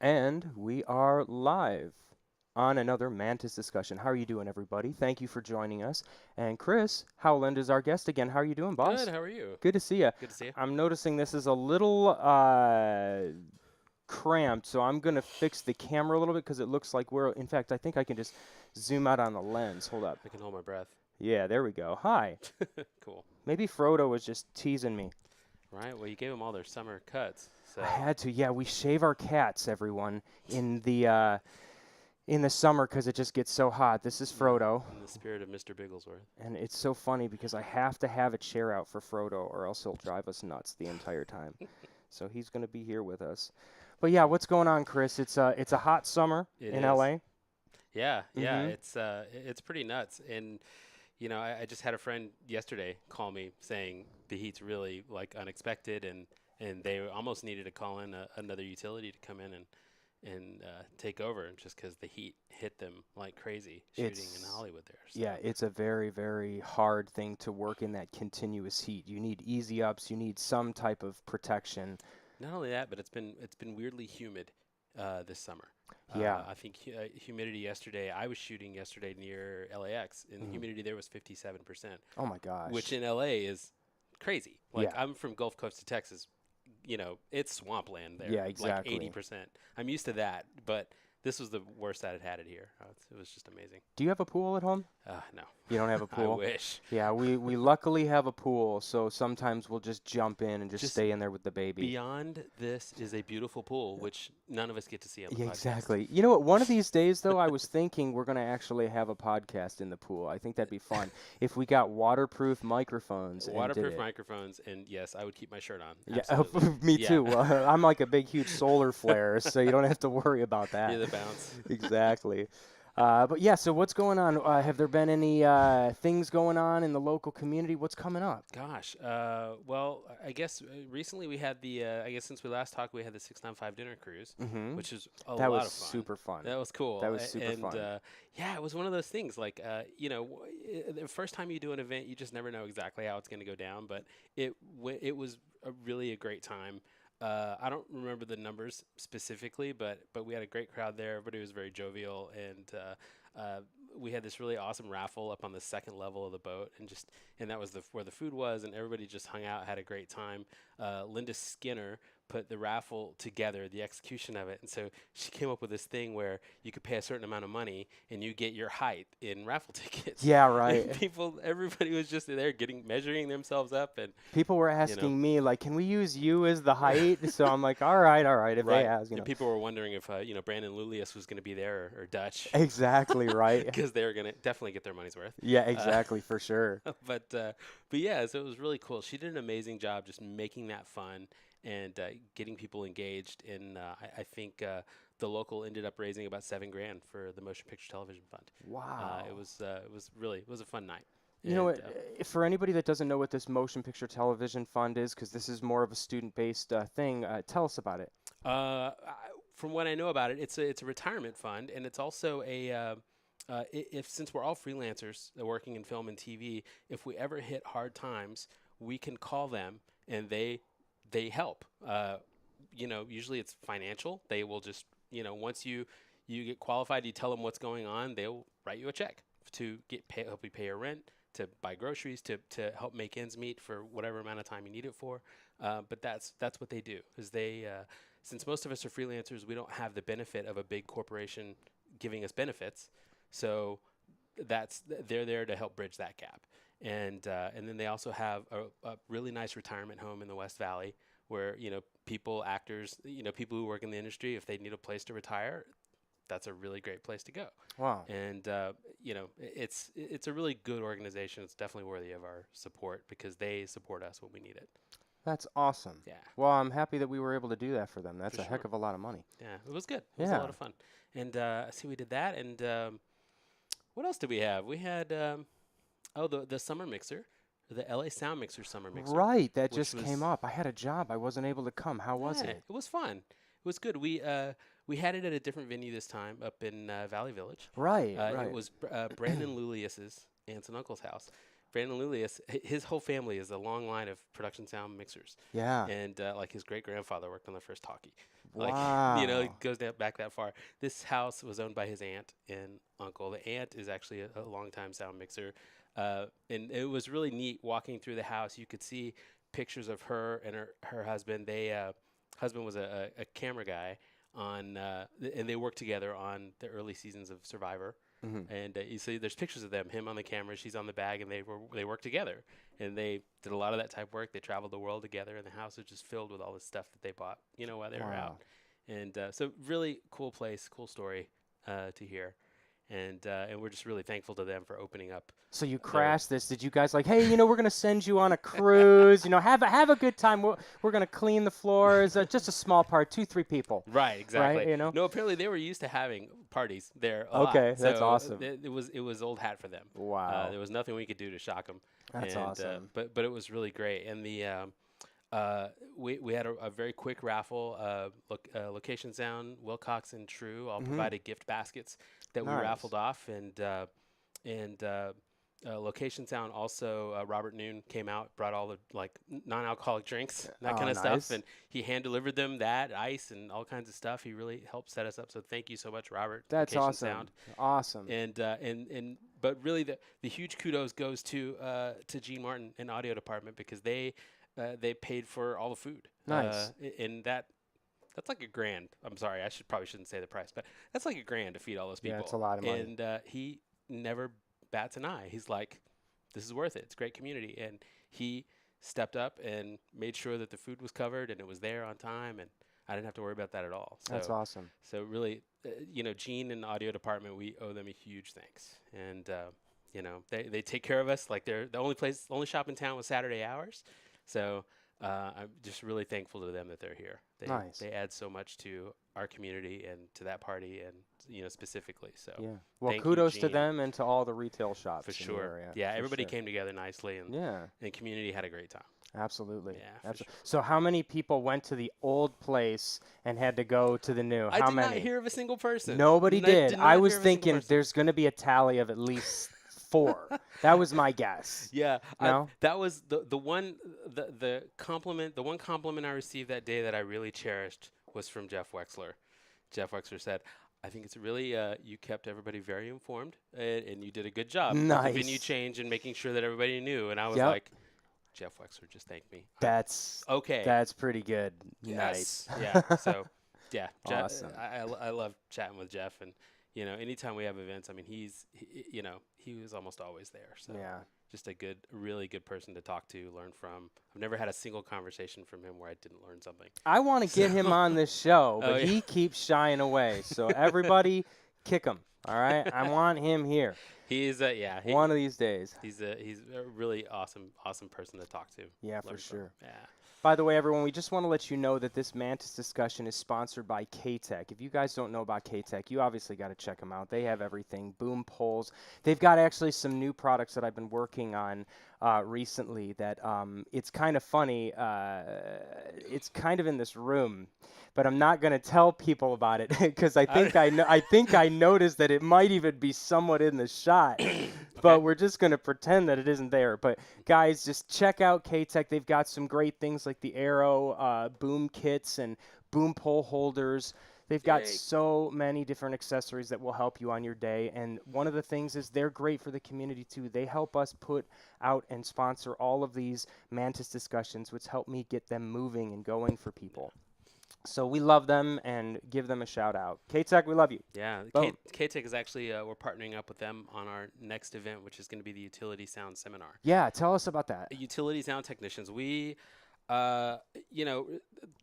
And we are live on another Mantis discussion. How are you doing, everybody? Thank you for joining us. And Chris Howland is our guest again. How are you doing, boss? Good. How are you? Good to see you. Good to see you. I'm noticing this is a little cramped, so I'm going to fix the camera a little bit because it looks like we're, in fact, I think I can just zoom out on the lens. Hold up. I can hold my breath. Yeah, there we go. Hi. Cool. Maybe Frodo was just teasing me. Right. Well, you gave them all their summer cuts. So I had to. Yeah, we shave our cats, everyone, in the summer because it just gets so hot. This is Frodo. In the spirit of Mr. Bigglesworth. And it's so funny because I have to have a chair out for Frodo or else he'll drive us nuts the entire time. So he's going to be here with us. But yeah, what's going on, Chris? It's a hot summer in LA. Yeah, yeah, Mhm. it's pretty nuts. And you know, I just had a friend yesterday call me saying the heat's really like unexpected, and they almost needed to call in another utility to come in and take over just because the heat hit them like crazy shooting in Hollywood there. So. Yeah, it's a very, very hard thing to work in that continuous heat. You need easy ups. You need some type of protection. Not only that, but it's been weirdly humid this summer. Yeah. I think humidity yesterday. I was shooting yesterday near LAX, and the humidity there was 57%. Oh my gosh. Which in LA is crazy. Like Yeah. I'm from Gulf Coast of Texas. You know, it's swampland there. Yeah, exactly. Like 80%. I'm used to that, but this was the worst I'd had it here. It was just amazing. Do you have a pool at home? No. You don't have a pool? I wish. Yeah, we luckily have a pool, so sometimes we'll just jump in and just stay in there with the baby. Beyond this is a beautiful pool, which none of us get to see on the podcast. Exactly. You know what? One of these days, though, I was thinking we're going to actually have a podcast in the pool. I think that'd be fun if we got waterproof microphones. Waterproof microphones, and yes, I would keep my shirt on. Yeah, Absolutely. me too. I'm like a big, huge solar flare, so you don't have to worry about that. You're the bounce. Exactly. But yeah, so what's going on? Have there been any things going on in the local community? What's coming up? Gosh, well, I guess recently we had I guess since we last talked, we had the 695 dinner cruise, which is a lot of fun. That was super fun. That was cool. That was super fun. Yeah, it was one of those things like, you know, the first time you do an event, you just never know exactly how it's going to go down, but it was really a great time. I don't remember the numbers specifically, but we had a great crowd there. Everybody was very jovial, and we had this really awesome raffle up on the second level of the boat, and that was where the food was, and everybody just hung out, had a great time. Linda Skinner put the raffle together, the execution of it, and so she came up with this thing where you could pay a certain amount of money and you get your height in raffle tickets. Yeah, right. And everybody was just there measuring themselves up, and people were asking me like, "Can we use you as the height?" So I'm like, "All right." If they ask, and people were wondering if Brandon Lulius was going to be there or Dutch. Exactly right. Because they were going to definitely get their money's worth. Yeah, exactly, for sure. But yeah, so it was really cool. She did an amazing job just making that fun and getting people engaged. And I think the local ended up raising about $7,000 for the Motion Picture Television Fund. Wow. It was a fun night. You know what? For anybody that doesn't know what this Motion Picture Television Fund is, because this is more of a student-based thing, tell us about it. From what I know about it, it's a retirement fund, and it's also since we're all freelancers working in film and TV, if we ever hit hard times, we can call them and they help. Usually it's financial. They will just once you get qualified, you tell them what's going on, they'll write you a check to help you pay your rent, to buy groceries, to help make ends meet for whatever amount of time you need it for. But that's what they do, is since most of us are freelancers, we don't have the benefit of a big corporation giving us benefits. So they're there to help bridge that gap. And then they also have a really nice retirement home in the West Valley where, actors, people who work in the industry, if they need a place to retire, that's a really great place to go. Wow. And it's a really good organization. It's definitely worthy of our support because they support us when we need it. That's awesome. Yeah, Well, I'm happy that we were able to do that for them. That's for a heck sure. of a lot of money. Yeah, it was good. It was a Yeah. lot of fun. And I see we did that. And what else did we have? We had the summer mixer, the LA Sound Mixer summer mixer, Right. That which just came was up. I had a job. I wasn't able to come. How was yeah, it? it was fun. It was good. We had it at a different venue this time up in Valley Village. Right. It Right. was Brandon Lulius's aunts and uncle's house. Brandon Lulius, his whole family is a long line of production sound mixers, Yeah. and like his great grandfather worked on the first talkie. Like Wow. it goes back that far. This house was owned by his aunt and uncle. The aunt is actually a longtime sound mixer, and it was really neat walking through the house. You could see pictures of her and her husband. Husband was a camera guy and they worked together on the early seasons of Survivor. Hmm. And you see, there's pictures of them, him on the camera, she's on the bag, and they worked together, and they did a lot of that type of work. They traveled the world together, and the house was just filled with all this stuff that they bought, while they were Wow. out. And so, really cool place, cool story to hear, and we're just really thankful to them for opening up. So you Their crashed this. Did you guys like, hey, we're gonna send you on a cruise. Have a good time. We're gonna clean the floors. Just a small part, 2, 3 people. Right, Right. exactly. No, apparently they were used to having parties there a lot. Okay, that's So awesome. it was old hat for them. Wow. There was nothing we could do to shock them. That's And awesome. but it was really great. And we had a very quick raffle. Location Sound, Wilcox, and True all Hmm. provided gift baskets that we Nice. raffled off, and Location Sound also, Robert Noon came out, brought all the like non-alcoholic drinks, that Oh, kind of nice. stuff, and he hand delivered them that ice and all kinds of stuff. He really helped set us up. So thank you so much, Robert. That's Location awesome. Sound. Awesome. And but really the huge kudos goes to Gene Martin and audio department because they paid for all the food. Nice. And that's like $1,000. I'm sorry, probably shouldn't say the price, but that's like $1,000 to feed all those people. Yeah, it's a lot of money. And he never bats an eye. He's like, this is worth it. It's a great community, and he stepped up and made sure that the food was covered and it was there on time, and I didn't have to worry about that at all. So That's awesome. so really, Gene and the audio department, we owe them a huge thanks. And they take care of us like they're the only shop in town with Saturday hours. So I'm just really thankful to them that they're here. Nice. They add so much to our community and to that party, and specifically. So Yeah. Well, thank you, kudos to Gene. them and to all the retail shops For in the sure. area. Yeah, for everybody sure. came together nicely, and Yeah. the community had a great time. Absolutely. Yeah, for sure. So how many people went to the old place and had to go to the new? I How did many? not hear of a single person. Nobody I did. did I not was hear of a single thinking person. there's going to be a tally of at least 4. That was my guess. Yeah, No? that was the one compliment. The one compliment I received that day that I really cherished was from Jeff Wexler. Jeff Wexler said, "I think it's really you kept everybody very informed, and you did a good job with the venue Nice. change and making sure that everybody knew." And I was Yep. like, "Jeff Wexler just thanked me." That's Okay. That's pretty good. Yes. Nice. Yeah. So, yeah. Awesome. I love chatting with Jeff, and anytime we have events, I mean, he was almost always there. So Yeah. just a really good person to talk to, learn from. I've never had a single conversation from him where I didn't learn something. I want to get him So- on this show, but Oh, yeah. he keeps shying away. So everybody kick him. All right? I want him here He's one of these days. he's a really awesome person to talk to. Yeah, for learn from. sure. Yeah. By the way, everyone, we just want to let you know that this Mantis discussion is sponsored by K-Tech. If you guys don't know about K-Tech, you obviously got to check them out. They have everything, boom poles. They've got actually some new products that I've been working on recently that it's kind of funny. It's kind of in this room, but I'm not going to tell people about it because I think I think I noticed that it might even be somewhat in the shot. But we're just going to pretend that it isn't there. But guys, just check out K-Tech. They've got some great things like the Arrow boom kits and boom pole holders. They've got Yay. so many different accessories that will help you on your day. And one of the things is they're great for the community too. They help us put out and sponsor all of these Mantis discussions, which help me get them moving and going for people. So we love them and give them a shout out. K-Tech, we love you. Yeah, Boom. K-Tech is actually, we're partnering up with them on our next event, which is going to be the Utility Sound Seminar. Yeah, tell us about that. Utility sound technicians. We uh, you know,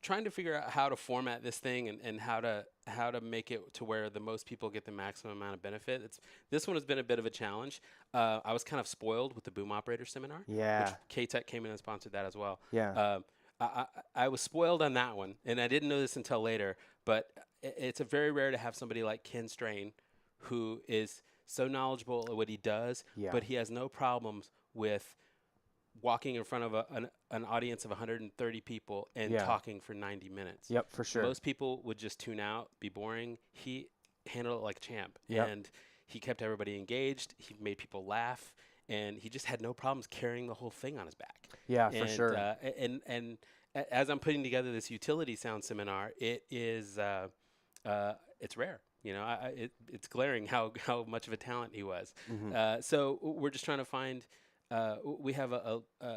trying to figure out how to format this thing and how to make it to where the most people get the maximum amount of benefit. This one has been a bit of a challenge. I was kind of spoiled with the boom operator seminar, which Yeah. K-Tech came in and sponsored that as well. Yeah. Um, I was spoiled on that one, and I didn't know this until later. But it's a very rare to have somebody like Ken Strain, who is so knowledgeable at what he does, Yeah. but he has no problems with walking in front of an audience of 130 people and Yeah. talking for 90 minutes. Yep, for sure. Most people would just tune out, be boring. He handled it like a champ, Yep. and he kept everybody engaged. He made people laugh, and he just had no problems carrying the whole thing on his back. Yeah, for And sure. as I'm putting together this utility sound seminar, it is it's rare. It's glaring how much of a talent he was. Hmm. So we're just trying to find. We have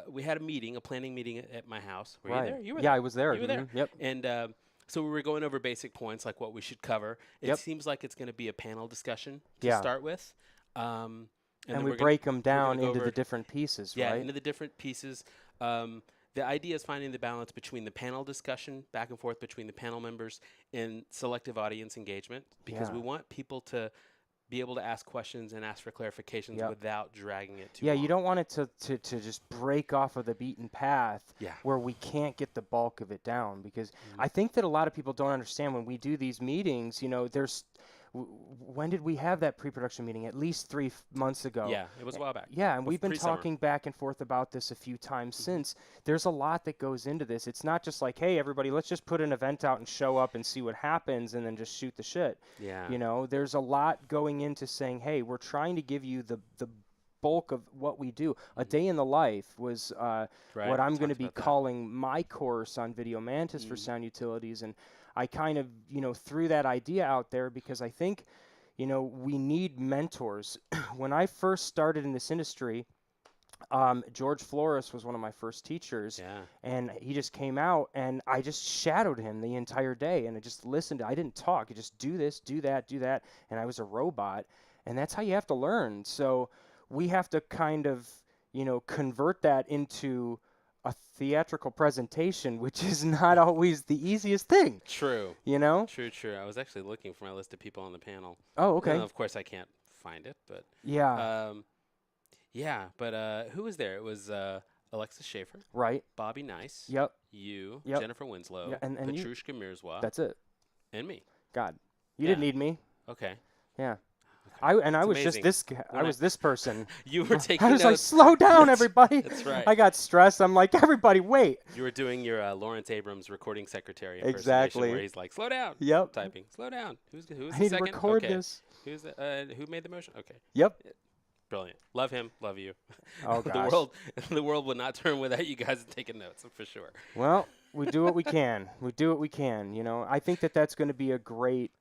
we had a meeting, a planning meeting at my house. Were you Right. there? You were Yeah, there. I was there. You were there. Yep. And so we were going over basic points like what we should cover. It Yep. seems like it's going to be a panel discussion to Yeah. start with. And then We we're break them we're down gonna go into over the different pieces, yeah, right? into the different pieces. The idea is finding the balance between the panel discussion, back and forth between the panel members, and selective audience engagement, because Yeah. we want people to be able to ask questions and ask for clarifications Yep. without dragging it too Yeah, long. you don't want it to just break off of the beaten path Yeah. where we can't get the bulk of it down, because Mhm. I think that a lot of people don't understand when we do these meetings, there's when did we have that pre-production meeting? At least 3 months ago. Yeah, it was a while back. Yeah, and we've been Pre-summer. talking back and forth about this a few times Mhm. since. There's a lot that goes into this. It's not just like, hey, everybody, let's just put an event out and show up and see what happens and then just shoot the shit. Yeah. There's a lot going into saying, hey, we're trying to give you the bulk of what we do. A Mhm. day in the life was Right. what I'm we going to talked be about that. calling my course on Video Mantis for Mhm. sound utilities. And I kind of, threw that idea out there because I think, we need mentors. When I first started in this industry, George Flores was one of my first teachers, Yeah. and he just came out, and I just shadowed him the entire day, and I just listened. I didn't talk. I just do this, do that, and I was a robot, and that's how you have to learn. So we have to kind of, convert that into a theatrical presentation, which is not always the easiest thing, True. you know? True. I was actually looking for my list of people on the panel. Oh, okay. Of course, I can't find it, but Yeah, yeah. But who was there? It was Alexis Schaefer, right. Bobby Nice, Yep. you, Yep. Jennifer Winslow, Yeah, and you. Petrushka Mirzwa, That's it. and me. God, you Yeah. didn't need me. Okay. Yeah. Okay. I It's was just amazing. this guy. I When was this person. You were I taking was like, notes. slow down, That's- everybody. That's right. I got stressed. I'm like, everybody, wait. You were doing your Lawrence Abrams recording secretary impersonation, Exactly. where he's like, "Slow down." Yep. Typing. Slow down. Who's I the need to second? record Okay. this. Who's the who made the motion? Okay. Yep. Brilliant. Love him. Love you. Oh, the gosh. the world would not turn without you guys taking notes for sure. Well, we do what we can. We do what we can. I think that that's going to be a great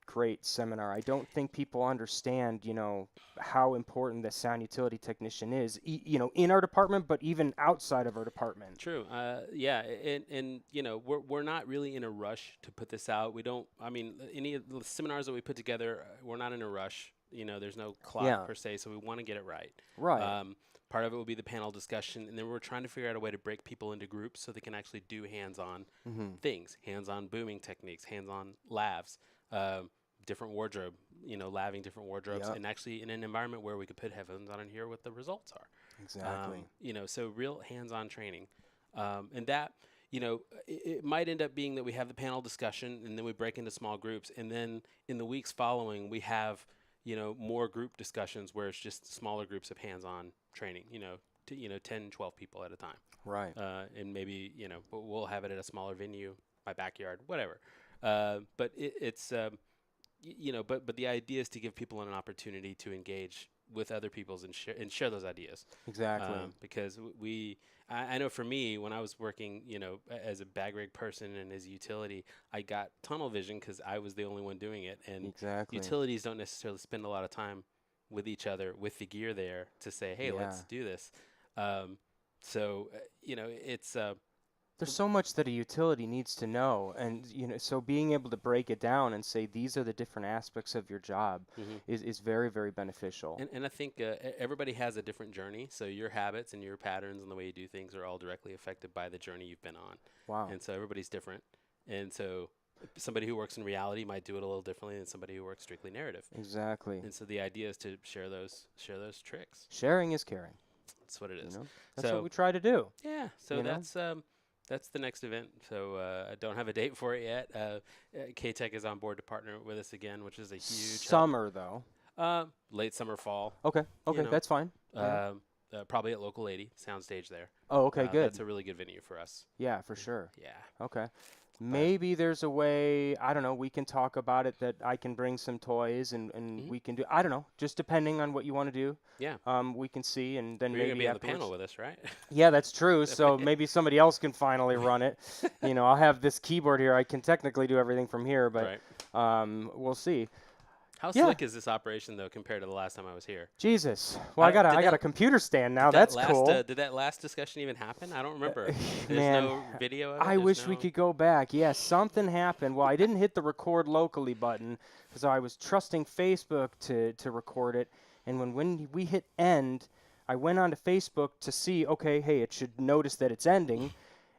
seminar. I don't think people understand, how important the sound utility technician is, in our department, but even outside of our department. True. Yeah. And we're not really in a rush to put this out. We don't. I mean, any of the seminars that we put together, we're not in a rush. There's no clock Yeah. per se, so we want to get it right. Right. Part of it will be the panel discussion, and then we're trying to figure out a way to break people into groups so they can actually do hands-on Mm-hmm. things, hands-on booming techniques, hands-on lavs, different wardrobe, laving different wardrobes, Yep. and actually in an environment where we could put headphones on and hear what the results are. Exactly. So real hands-on training, and that. It might end up being that we have the panel discussion and then we break into small groups. And then in the weeks following, we have, more group discussions where it's just smaller groups of hands-on training, 10, 12 people at a time. Right. And maybe, we'll have it at a smaller venue, my backyard, whatever. But it's, but the idea is to give people an opportunity to engage with other people's and share those ideas. Exactly. Because I know for me, when I was working, as a bag rig person and as a utility, I got tunnel vision because I was the only one doing it. And Exactly. utilities don't necessarily spend a lot of time with each other with the gear there to say, hey, let's Yeah. do this. It's There's so much that a utility needs to know, and so being able to break it down and say these are the different aspects of your job Hmm. is very, very beneficial. And I think everybody has a different journey. So your habits and your patterns and the way you do things are all directly affected by the journey you've been on. Wow. And so everybody's different. And so somebody who works in reality might do it a little differently than somebody who works strictly narrative. Exactly. And so the idea is to share those tricks. Sharing is caring. That's what it is. That's what So we try to do. yeah, so You know? that's the next event. So I don't have a date for it yet. K-Tech is on board to partner with us again, which is a huge help. Summer though. Late summer, fall. Okay. Okay, know. that's fine. Probably at Local 80 Soundstage there. Oh, okay, good. That's a really good venue for us. Yeah, for sure. Yeah. Okay. Maybe there's a way, I don't know, we can talk about it that I can bring some toys and we can do, I don't know, just depending on what you want to do. Yeah. We can see and then You're maybe gonna be on the afterwards. panel with us, right? Yeah, that's true. So maybe somebody else can finally run it. I'll have this keyboard here. I can technically do everything from here, but Right. we'll see. How slick is this operation though compared to the last time I was here? Jesus. Well, I got a computer stand now. That's cool. Did that last discussion even happen? I don't remember. There's no video of it? I wish we could go back. Yes, something happened. Well, I didn't hit the record locally button because I was trusting Facebook to record it. And when we hit end, I went onto Facebook to see, okay, hey, it should notice that it's ending.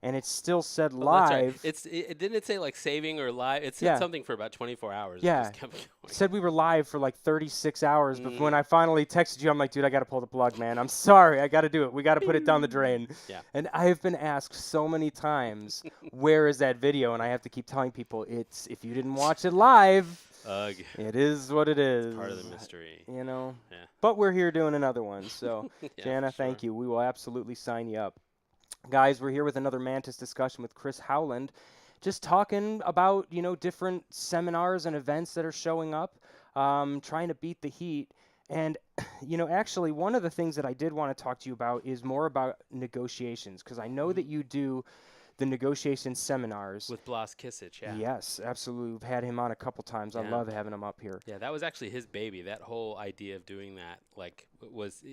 And it still said live. That's right. It didn't say like saving or live. It said something for about 24 hours. Yeah. It just kept going. It said we were live for like 36 hours. But when I finally texted you, I'm like, dude, I got to pull the plug, man. I'm sorry. I got to do it. We got to put it down the drain. Yeah. And I have been asked so many times, where is that video? And I have to keep telling people, if you didn't watch it live, Ugh. it is what it is. It's part of the mystery. Yeah. Yeah. But we're here doing another one. So, Yeah, Jana, for sure. thank you. We will absolutely sign you up. Guys, we're here with another Mantis discussion with Chris Howland, just talking about, different seminars and events that are showing up, trying to beat the heat. And, actually, one of the things that I did want to talk to you about is more about negotiations, because I know that you do the negotiation seminars. With Blas Kisic, yeah. Yes, absolutely. We've had him on a couple times. I love having him up here. Yeah, that was actually his baby. That whole idea of doing that, it was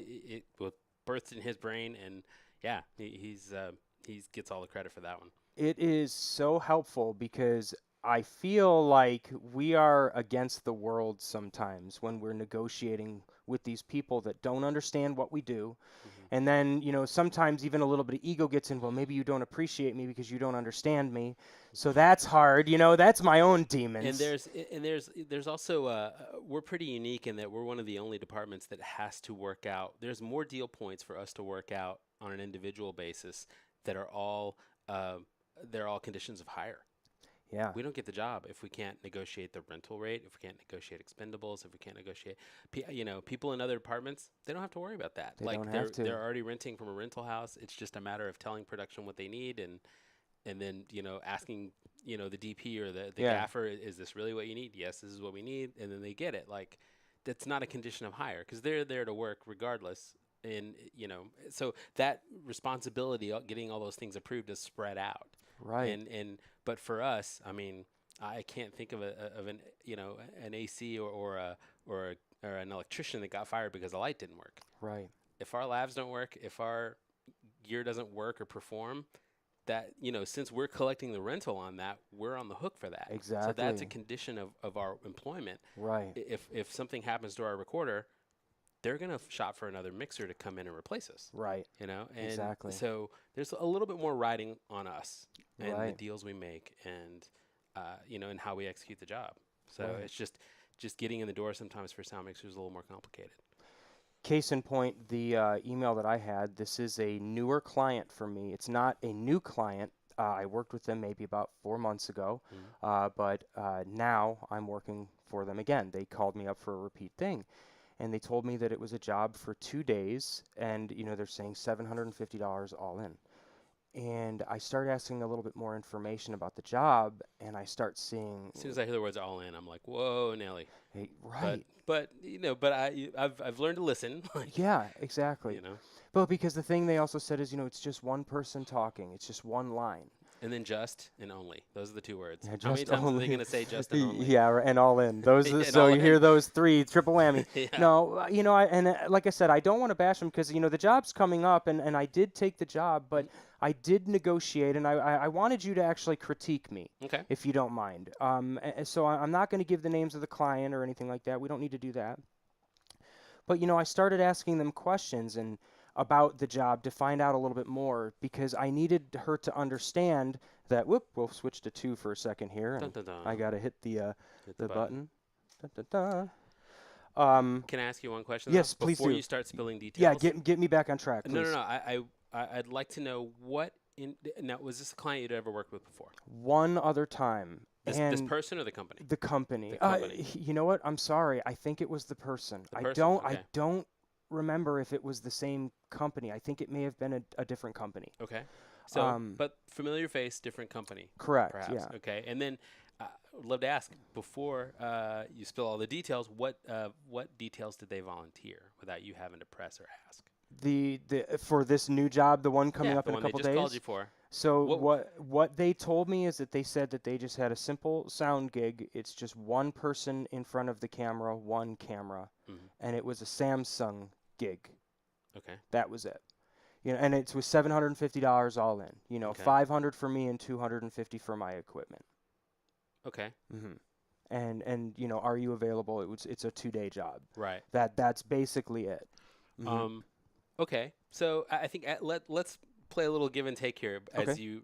birthed in his brain, and yeah, he gets all the credit for that one. It is so helpful because I feel like we are against the world sometimes when we're negotiating with these people that don't understand what we do. And then, sometimes even a little bit of ego gets in. Well, maybe you don't appreciate me because you don't understand me. So that's hard. That's my own demons. And there's also we're pretty unique in that we're one of the only departments that has to work out. There's more deal points for us to work out on an individual basis that are all they're all conditions of hire. Yeah. We don't get the job if we can't negotiate the rental rate, if we can't negotiate expendables, if we can't negotiate, people in other departments, they don't have to worry about that. They're already renting from a rental house. It's just a matter of telling production what they need and then, asking, the DP or the gaffer, is this really what you need? Yes, this is what we need. And then they get it. Like, that's not a condition of hire because they're there to work regardless. And, so that responsibility of getting all those things approved is spread out. Right. But for us, I mean, I can't think of an AC or an electrician that got fired because the light didn't work. Right. If our labs don't work, if our gear doesn't work or perform, that since we're collecting the rental on that, we're on the hook for that. Exactly. So that's a condition of our employment. Right. If something happens to our recorder, they're going to shop for another mixer to come in and replace us. Right. And exactly. So there's a little bit more riding on us and right. the deals we make and, and how we execute the job. So right. it's just getting in the door sometimes for sound mixers is a little more complicated. Case in point, the email that I had, this is a newer client for me. It's not a new client. I worked with them maybe about 4 months ago, but now I'm working for them again. They called me up for a repeat thing. And they told me that it was a job for 2 days, and they're saying $750 all in. And I started asking a little bit more information about the job, and I start seeing. As soon as I hear the words "all in," I'm like, "Whoa, Nelly!" Hey, right. But I've learned to listen. Yeah, exactly. But because the thing they also said is, it's just one person talking. It's just one line. And then just and only. Those are the 2 words. Yeah, How many just times are they only. going to say just and only? Yeah, and all in. And So all you hear in. those three, triple whammy. Yeah. No, like I said, I don't want to bash them because the job's coming up, and I did take the job, but Mm, I did negotiate, and I wanted you to actually critique me, okay. if you don't mind. So I'm not going to give the names of the client or anything like that. We don't need to do that. But I started asking them questions and about the job to find out a little bit more because I needed her to understand that. Whoop, we'll switch to 2 for a second here, Dun and dun I dun. gotta hit the Hit the the button. button. Da, da, da. Can I ask you one question though Yes, please before do. you start spilling Yeah, details? get me back on track, No, no, please. no. I'd like to know what in now was this a client you'd ever worked with before? One other time, This and person or the company? the company. The company. You know what? I'm sorry. I think it was the person. The person. I Okay. don't remember if it was the same company. I think it may have been a different company. Okay. So, Um, but familiar face, different company, correct. perhaps. Yeah. Okay. And then I'd love to ask before you spill all the details, what details did they volunteer without you having to press or ask? The for this new job, the one coming Yeah, up the in a one they couple just called days. you for. So What? what they told me is that they said that they just had a simple sound gig. It's just one person in front of the camera, one camera, Mhm. and it was a Samsung gig. Okay. That was it. And it was $750 all in. Okay. 500 for me and 250 for my equipment. Okay. hmm And are you available? It's a 2-day job. Right. That's basically it. hmm Um, okay. So I think let's play a little give and take here Okay. as you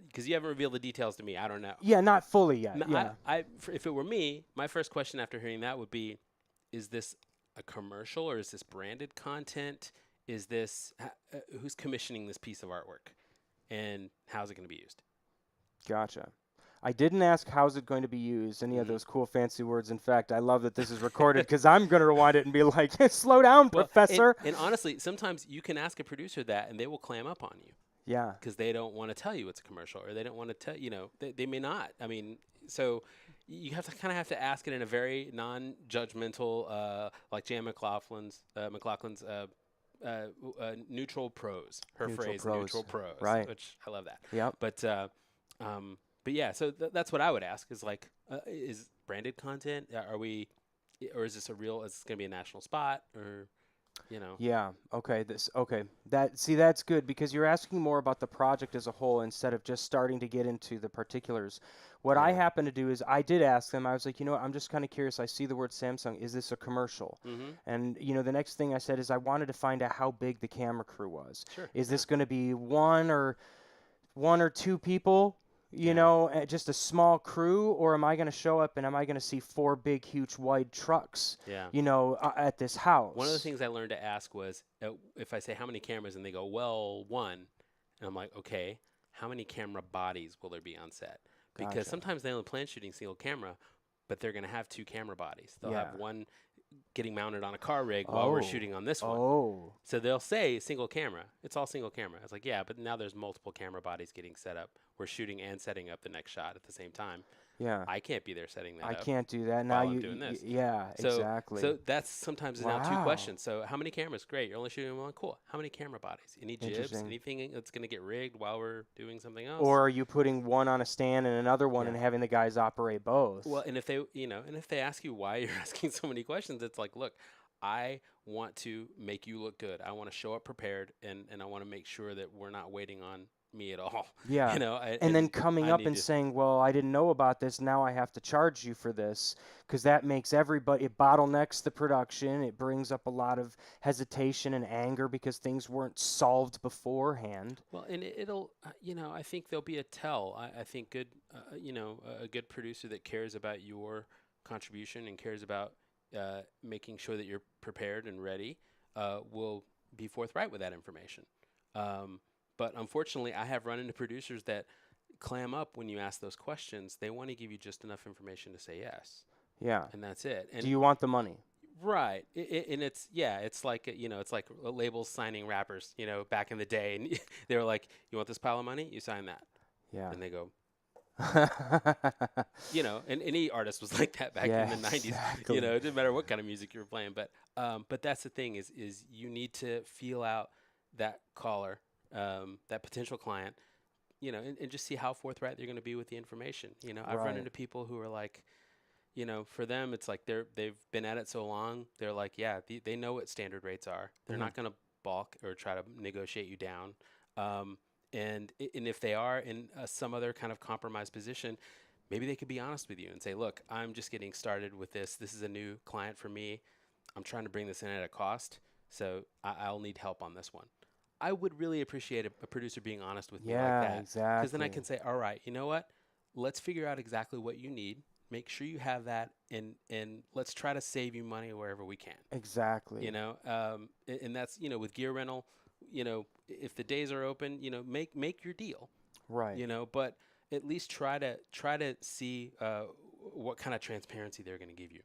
because you haven't revealed the details to me. I don't know. Yeah, not fully yet. No, Yeah. if it were me, my first question after hearing that would be, is this a commercial or is this branded content? Is this who's commissioning this piece of artwork, and how's it going to be used? Gotcha. I didn't ask how's it going to be used, any of Hmm. those cool fancy words. In fact, I love that this is recorded because I'm going to rewind it and be like, slow down, Well, professor. and honestly, sometimes you can ask a producer that, and they will clam up on you Yeah. because they don't want to tell you it's a commercial, or they don't want to tell they may not. I mean, so you have to kind of have to ask it in a very non-judgmental, like Jan McLaughlin's neutral prose. Her Neutral phrase, prose. neutral prose, Right. which I love that. Yep. But yeah, so that's what I would ask is like, is branded content? Are we, or is this a real? Is this gonna be a national spot, or Yeah. Okay. That's good because you're asking more about the project as a whole instead of just starting to get into the particulars. What I Yeah. happen to do is I did ask them. I was like, I'm just kind of curious. I see the word Samsung. Is this a commercial? Mm-hmm. And the next thing I said is I wanted to find out how big the camera crew was. Sure. Is Yeah. this going to be one or two people? Yeah. Just a small crew, or am I going to show up and am I going to see 4 big, huge, wide trucks? Yeah. At this house. One of the things I learned to ask was if I say how many cameras and they go, well, one, and I'm like, okay, how many camera bodies will there be on set? Because Gotcha. sometimes they only plan shooting single camera, but they're going to have 2 camera bodies. They'll Yeah. have one getting mounted on a car rig while we're Oh. shooting on this one. Oh. So they'll say single camera. It's all single camera. It's like, yeah, but now there's multiple camera bodies getting set up. We're shooting and setting up the next shot at the same time. Yeah. I can't be there setting that I up can't do that now. while I'm doing this. Yeah, So, exactly. so that's sometimes is now 2 Wow. questions. So how many cameras? Great. You're only shooting one. Cool. How many camera bodies? Any jibs? Interesting. Anything that's going to get rigged while we're doing something else? Or are you putting one on a stand and another one Yeah. and having the guys operate both? Well, and if they ask you why you're asking so many questions, it's like, look, I want to make you look good. I want to show up prepared, and I want to make sure that we're not waiting on me at all. Yeah. And And then coming I up need and to- saying, well, I didn't know about this. Now I have to charge you for this because that makes everybody, it bottlenecks the production. It brings up a lot of hesitation and anger because things weren't solved beforehand. Well, and it'll, I think there'll be a tell. I think good, a good producer that cares about your contribution and cares about making sure that you're prepared and ready will be forthright with that information. But unfortunately, I have run into producers that clam up when you ask those questions. They want to give you just enough information to say yes, Yeah. and that's it. And Do you want the money? right, and it's like it's like labels signing rappers, back in the day, and they were like, "You want this pile of money? You sign that," Yeah. and they go, and any artist was like that back in the 90s. Exactly. It didn't matter what kind of music you were playing, but that's the thing is you need to feel out that caller, that potential client, and just see how forthright they're going to be with the information. I've run Right. into people who are like, for them, it's like they've been at it so long. They're like, yeah, they know what standard rates are. They're Hmm. not going to balk or try to negotiate you down. Um, and if they are in some other kind of compromised position, maybe they could be honest with you and say, look, I'm just getting started with this. This is a new client for me. I'm trying to bring this in at a cost, so I'll need help on this one. I would really appreciate a producer being honest with me like Yeah, that, because then I exactly. can say, all right, you know what? Let's figure out exactly what you need. Make sure you have that, and let's try to save you money wherever we can. Exactly. And that's with gear rental. If the days are open, make your deal. Right. But at least try to see what kind of transparency they're going to give you,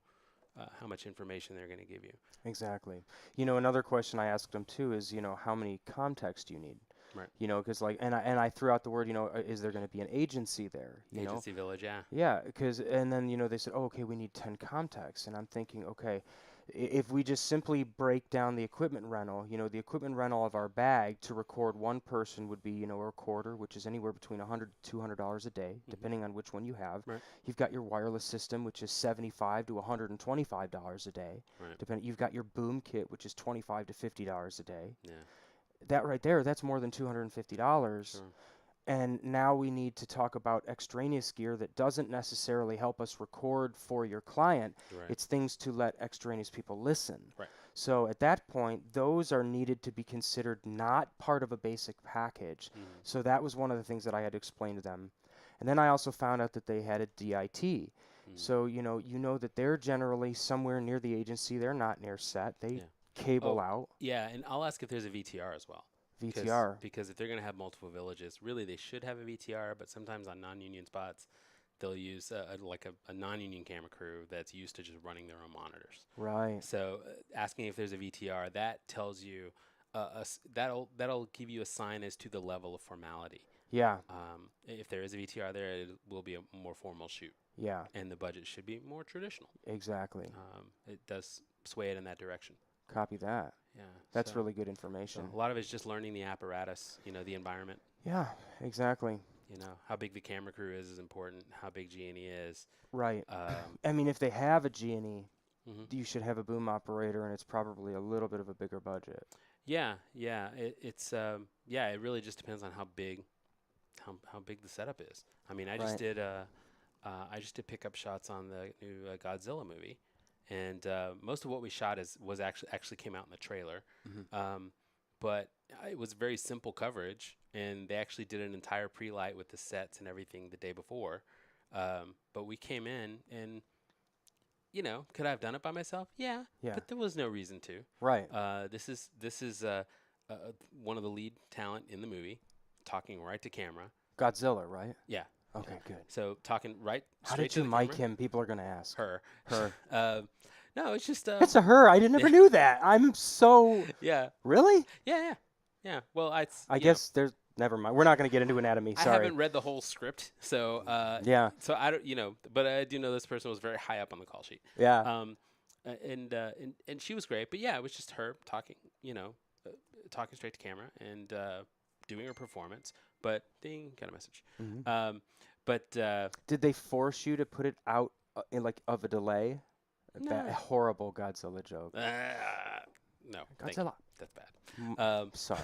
how much information they're going to give you. Exactly. Another question I asked them too is, how many contacts do you need? Right. Because like, and I threw out the word, is there going to be an agency there? Agency village, yeah. Yeah, because and then they said, oh, okay, we need 10 contacts, and I'm thinking, okay, if we just simply break down the equipment rental, the equipment rental of our bag to record one person would be, a recorder, which is anywhere between $100 to $200 a day, Hmm. depending on which one you have. Right. You've got your wireless system, which is $75 to $125 a day. Right. Depending, you've got your boom kit, which is $25 to $50 a day. Yeah. That right there, that's more than $250. Sure. And now we need to talk about extraneous gear that doesn't necessarily help us record for your client. Right. It's things to let extraneous people listen. Right. So at that point, those are needed to be considered not part of a basic package. Mm. So that was one of the things that I had to explain to them. And then I also found out that they had a DIT. Mm. So, you know that they're generally somewhere near the agency. They're not near set. They Yeah. cable Oh, out. yeah, and I'll ask if there's a VTR as well. VTR. Because if they're going to have multiple villages, really they should have a VTR, but sometimes on non-union spots, they'll use a non-union camera crew that's used to just running their own monitors. Right. So asking if there's a VTR, that tells you, that'll give you a sign as to the level of formality. Yeah. If there is a VTR there, it will be a more formal shoot, Yeah. and the budget should be more traditional. Exactly. It does sway it in that direction. Copy that. Yeah, That's so, really good so information. a lot of it's just learning the apparatus, the environment. Yeah, exactly. How big the camera crew is important. How big G&E is. Right. Um, I mean, if they have a G&E, mhm. you should have a boom operator, and it's probably a little bit of a bigger budget. Yeah, yeah. It really just depends on how big the setup is. I mean, Right. I just did pickup shots on the new Godzilla movie, and most of what we shot was actually came out in the trailer. Hmm. But it was very simple coverage, and they actually did an entire pre-light with the sets and everything the day before. But we came in, and could I have done it by myself? Yeah, Yeah. but there was no reason to. Right. This is one of the lead talent in the movie, talking right to camera. Godzilla, right? Yeah. Okay, yeah. good. So talking right How straight did to you the mic camera. him? People are going to ask. Her. Her. No, it's just It's a her. I never knew that. I'm so. yeah, Really? yeah. Well, I guess there's. Never mind. We're not going to get into anatomy. I Sorry. haven't read the whole script, so Yeah. so I don't, but I do know this person was very high up on the call sheet. Yeah. And she was great, but yeah, it was just her talking, talking straight to camera and doing her performance, but ding, got a message. Hmm. But Did they force you to put it out in of a delay? no, That horrible Godzilla joke. no, thank you. Godzilla. That's bad. Sorry.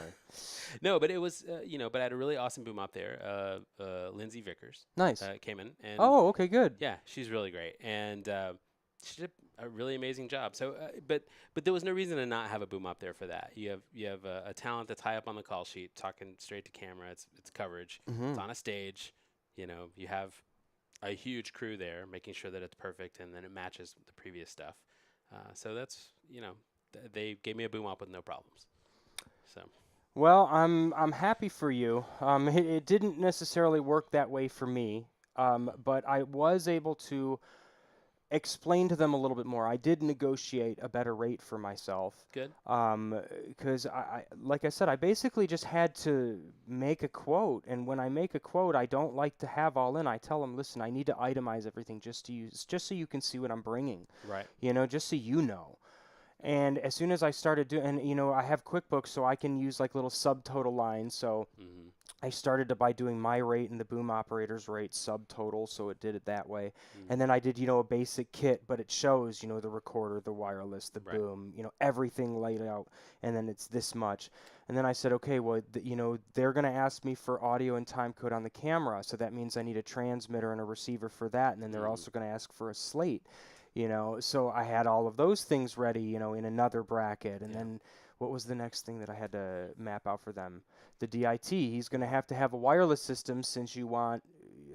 No, but it was, but I had a really awesome boom up there. Lindsay Vickers Nice. came in, and Oh, okay, good. yeah, she's really great, and she did a really amazing job. So, but there was no reason to not have a boom up there for that. You have a talent that's high up on the call sheet, talking straight to camera. It's coverage. Hmm. It's on a stage. You have a huge crew there, making sure that it's perfect, and then it matches the previous stuff. So that's they gave me a boom up with no problems. So Well, I'm happy for you. It didn't necessarily work that way for me, but I was able to explain to them a little bit more. I did negotiate a better rate for myself, good. because like I said, I basically just had to make a quote, and when I make a quote, I don't like to have all in. I tell them, listen, I need to itemize everything just so you can see what I'm bringing, Right. just so you know. And as soon as I started doing, and I have QuickBooks, so I can use like little subtotal lines. So Mm-hmm. I started by doing my rate and the boom operator's rate subtotal, so it did it that way. And Mm-hmm. then I did, a basic kit, but it shows, the recorder, the wireless, the Right. boom, everything laid out, and then it's this much. And then I said, okay, well, they're going to ask me for audio and time code on the camera, so that means I need a transmitter and a receiver for that, and then they're Mm-hmm. also going to ask for a slate, So I had all of those things ready, in another bracket, and Yeah. then what was the next thing that I had to map out for them? The DIT. He's going to have a wireless system since you want.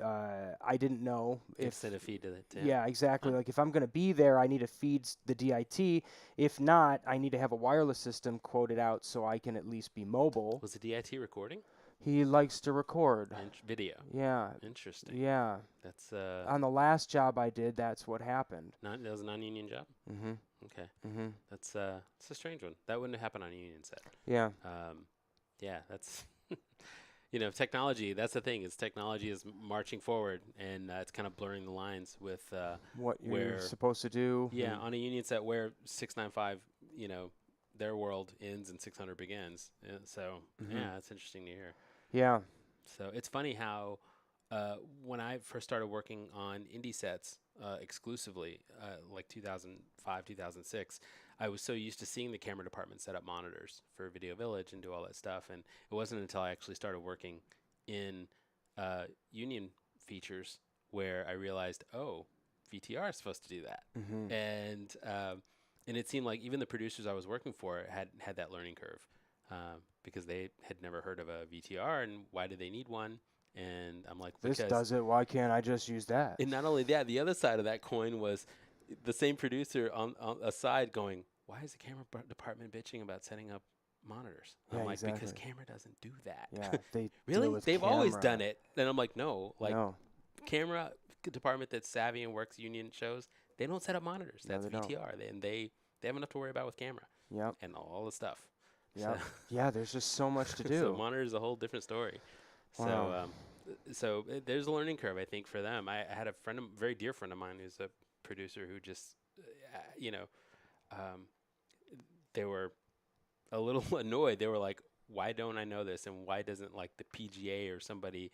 I didn't know if. Instead of feed to the tip. Yeah, exactly. Huh. Like if I'm going to be there, I need to feed the DIT. If not, I need to have a wireless system quoted out so I can at least be mobile. Was the DIT recording? He likes to record. Video. Yeah, Interesting. yeah. That's On the last job I did, that's what happened. that was a non-union job. Mhm. Okay. Mhm. That's it's a strange one. That wouldn't happen on a union set. Yeah. Yeah, that's technology. That's the thing. Is technology is marching forward, and it's kind of blurring the lines with What you're where supposed to do. yeah, and- on a union set where 695, their world ends and 600 begins. So Mhm. yeah, that's interesting to hear. Yeah. So it's funny how when I first started working on indie sets exclusively, like 2005, 2006, I was so used to seeing the camera department set up monitors for Video Village and do all that stuff. And it wasn't until I actually started working in union features where I realized, oh, VTR is supposed to do that. Mhm. And it seemed like even the producers I was working for had that learning curve because they had never heard of a VTR, and why do they need one? And I'm like, This because, does it. Why can't I just use that? and not only that, the other side of that coin was the same producer on a side going, why is the camera department bitching about setting up monitors? Yeah, I'm like, because exactly. camera doesn't do that. Yeah, they deal Really? with They've always camera. done it. And I'm like, no, like No, camera department that's savvy and works union shows, they don't set up monitors. no, That's they don't. VTR. They have enough to worry about with camera Yep, and all the stuff. So, yep. Yeah, there's just so much to so do. monitor is a whole different story. Wow. There's a learning curve, I think, for them. I had a very dear friend of mine who's a producer who just, um, they were a little annoyed. They were like, why don't I know this? And why doesn't like the PGA or somebody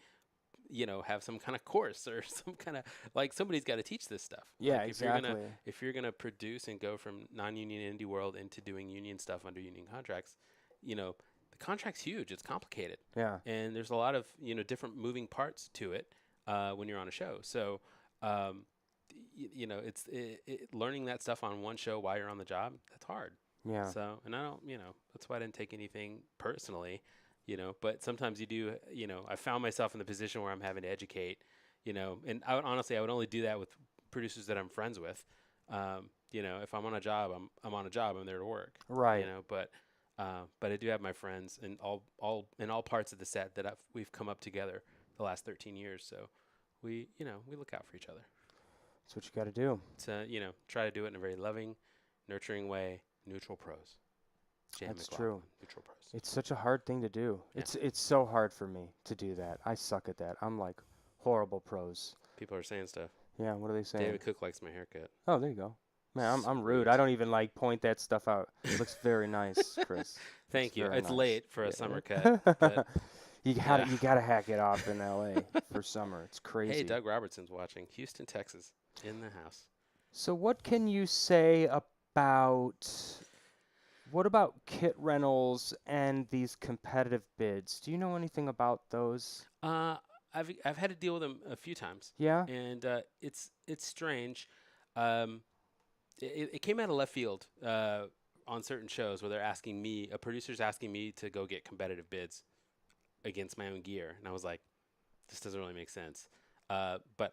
have some kind of course or some kind of like somebody's got to teach this stuff. Yeah, Like exactly. if you're gonna produce and go from non-union indie world into doing union stuff under union contracts, the contract's huge. It's complicated, Yeah, and there's a lot of different moving parts to it when you're on a show. So, learning that stuff on one show while you're on the job, that's hard. yeah. So, and I don't, that's why I didn't take anything personally, but sometimes you do, I found myself in the position where I'm having to educate, and honestly, I would only do that with producers that I'm friends with. If I'm on a job, I'm on a job, I'm there to work, Right. but I do have my friends in all parts of the set that we've come up together the last 13 years. So we look out for each other. That's what you got to do. To, try to do it in a very loving, nurturing way, neutral pros. Jan That's McLaughlin, true. Neutral pros. It's such a hard thing to do. Yeah. It's so hard for me to do that. I suck at that. I'm like horrible pros. People are saying stuff. Yeah, what are they saying? David Cook likes my haircut. Oh, there you go. Man, I'm rude. Sweet. I don't even like point that stuff out. It looks very nice, Chris. Thank Looks you. very It's nice. late for a Yeah. summer cut. But you yeah. gotta hack it off in LA for summer. It's crazy. Hey, Doug Robertson's watching. Houston, Texas, in the house. So what can you say about what about kit rentals and these competitive bids? Do you know anything about those? I've had to deal with them a few times. Yeah? And it's strange. It came out of left field on certain shows where a producer's asking me to go get competitive bids against my own gear, and I was like, this doesn't really make sense. But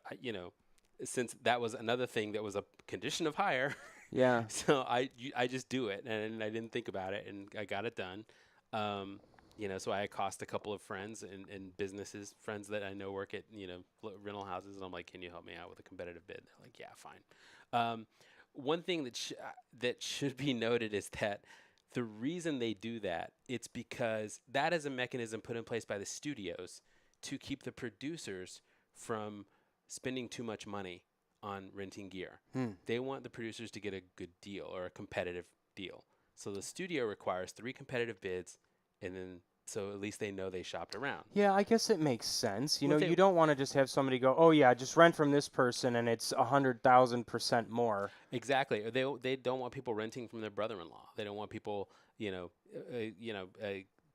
since that was another thing that was a condition of hire, Yeah. so I just do it, and I didn't think about it, and I got it done. So I cost a couple of friends and businesses, friends that I know work at rental houses, and I'm like, can you help me out with a competitive bid? They're like, yeah, fine. One thing that should be noted is that the reason they do that, it's because that is a mechanism put in place by the studios to keep the producers from spending too much money on renting gear. They want the producers to get a good deal or a competitive deal. So the studio requires 3 competitive bids, and then so at least they know they shopped around. Yeah, I guess it makes sense. You Well, know, if they you don't want to just have somebody go, "Oh yeah, just rent from this person and it's 100,000% more." exactly, or they don't want people renting from their brother-in-law. They don't want people, you know,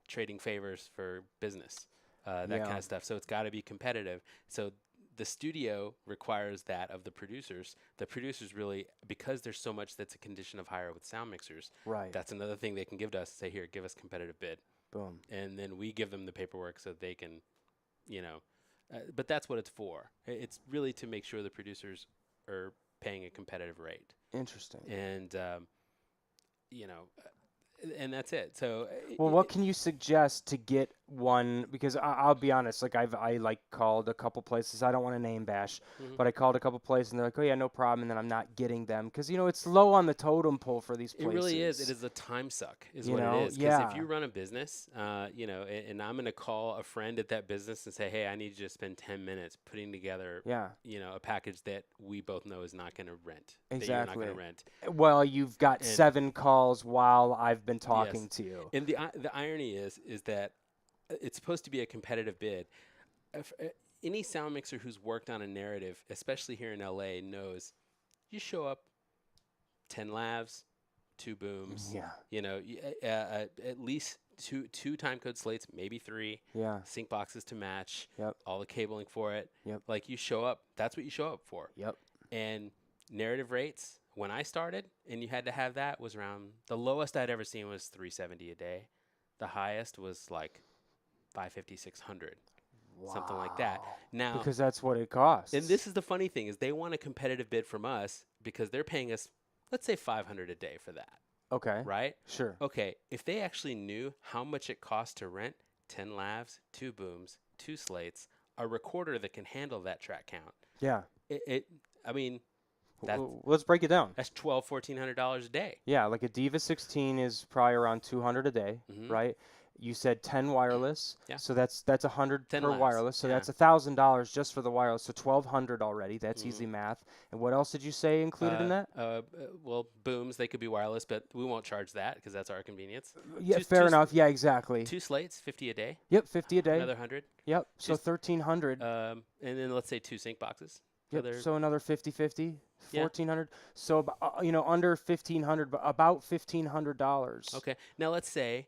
trading favors for business, that kind Yeah, of stuff. So it's got to be competitive. So the studio requires that of the producers. The producers really, because there's so much that's a condition of hire with sound mixers, right. that's another thing they can give to us. Say, here, give us competitive bid, Boom. and then we give them the paperwork so they can, you know. But that's what it's for. It's really to make sure the producers are paying a competitive rate, Interesting. and you know, and that's it. So Well, what can you suggest to get one? Because I'll be honest, like I like called a couple places. I don't want to name bash, mhm. but I called a couple places and they're like, "Oh yeah, no problem." And then I'm not getting them because it's low on the totem pole for these It really is. It places. is a time suck, is what it is. Because if Yeah, you run a business, and I'm going to call a friend at that business and say, hey, I need you to spend 10 minutes putting together, yeah, a package that we both know is not going to rent, that you're not going exactly. to rent. Well, you've got And 7 calls while I've been talking yes, to you. and the irony is that it's supposed to be a competitive bid. If, any sound mixer who's worked on a narrative, especially here in LA, knows you show up 10 lavs, 2 booms, Yeah, at least two time code slates, maybe 3, yeah, sync boxes to match, yep, all the cabling for it. yep, Like you show up, that's what you show up for. yep. And narrative rates, when I started and you had to have that, was around the lowest I'd ever seen was 370 a day. The highest was like 550, 600, something like that. Wow. Now, Because that's what it and costs. this is the funny thing is they want a competitive bid from us because they're paying us, let's say 500 a day for that, Okay, right? sure. Okay, if they actually knew how much it costs to rent 10 lavs, 2 booms, 2 slates, a recorder that can handle that track count, Yeah. it I mean, that's Let's break it down. that's $1,200 a day. Yeah, like a Diva 16 is probably around 200 a day, Mm-hmm. right? You said 10 wireless, Yeah, so that's 100 10 per lavs. wireless, so Yeah. that's $1,000 just for the wireless, so 1,200 already. That's Mm-hmm. easy math. And what else did you say included in that? Well, booms they could be wireless, but we won't charge that because that's our convenience. Yeah, Two, fair two, enough. Yeah, exactly. 2 slates, 50 a day, Yep, 50 a day. another 100. Yep, so Just 1,300. and then let's say 2 sync boxes. Yep, Other, so another 50-50, yeah. 1,400. So under 1,500, but about $1,500. Okay. Now let's say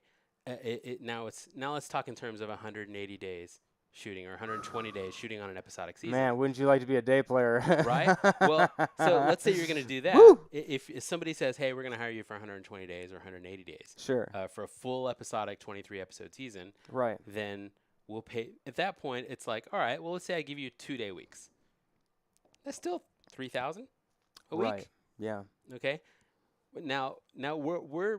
now let's talk in terms of 180 days shooting or 120 days shooting on an episodic season. Man, wouldn't you like to be a day player? Right? Well, so let's say you're going to do that. Woo! If somebody says, "Hey, we're going to hire you for 120 days or 180 days Sure. for a full episodic 23 episode season," Right. then we'll pay. At that point, it's like, all right, well, let's say I give you 2-day weeks. That's still 3,000 a Right. week. Yeah. Okay. But now we're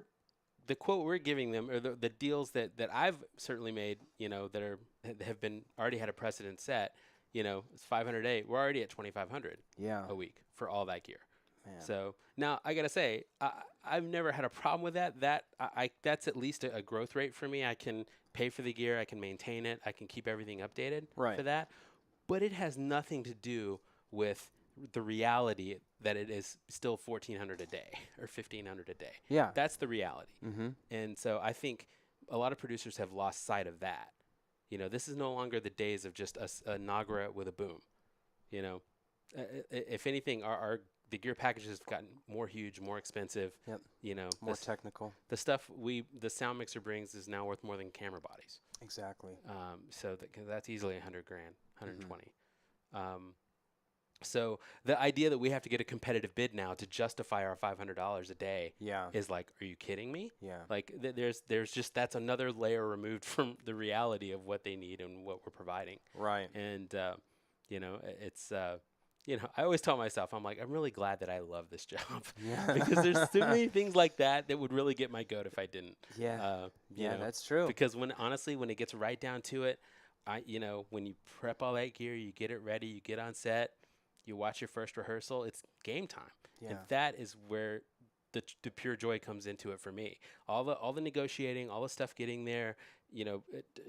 the quote we're giving them, or the deals that I've certainly made, that have been already had a precedent set. It's 500 a day. We're already at 2,500 Yeah. a week for all that gear. Man. So now I gotta say, I've never had a problem with that. That's at least a growth rate for me. I can pay for the gear, I can maintain it, I can keep everything updated Right. for that. But it has nothing to do with the reality that it is still 1,400 a day or 1,500 a day. Yeah. That's the reality. Mm-hmm. And so I think a lot of producers have lost sight of that. This is no longer the days of just a Nagra with a boom. If anything, the gear packages have gotten more huge, more expensive. Yep. More The technical. the stuff the sound mixer brings is now worth more than camera bodies. Exactly. So that's easily 100 grand, 120. So the idea that we have to get a competitive bid now to justify our $500 a day Yeah. is like, are you kidding me? Yeah. Like there's just that's another layer removed from the reality of what they need and what we're providing. Right. And it's I always tell myself, I'm like, I'm really glad that I love this job Yeah. because there's so many things like that would really get my goat if I didn't. Yeah. You Yeah, know, that's true. because honestly, when it gets right down to it, when you prep all that gear, you get it ready, you get on set, you watch your first rehearsal, it's game time. And Yeah. that is where the pure joy comes into it for me. All the negotiating, all the stuff getting there,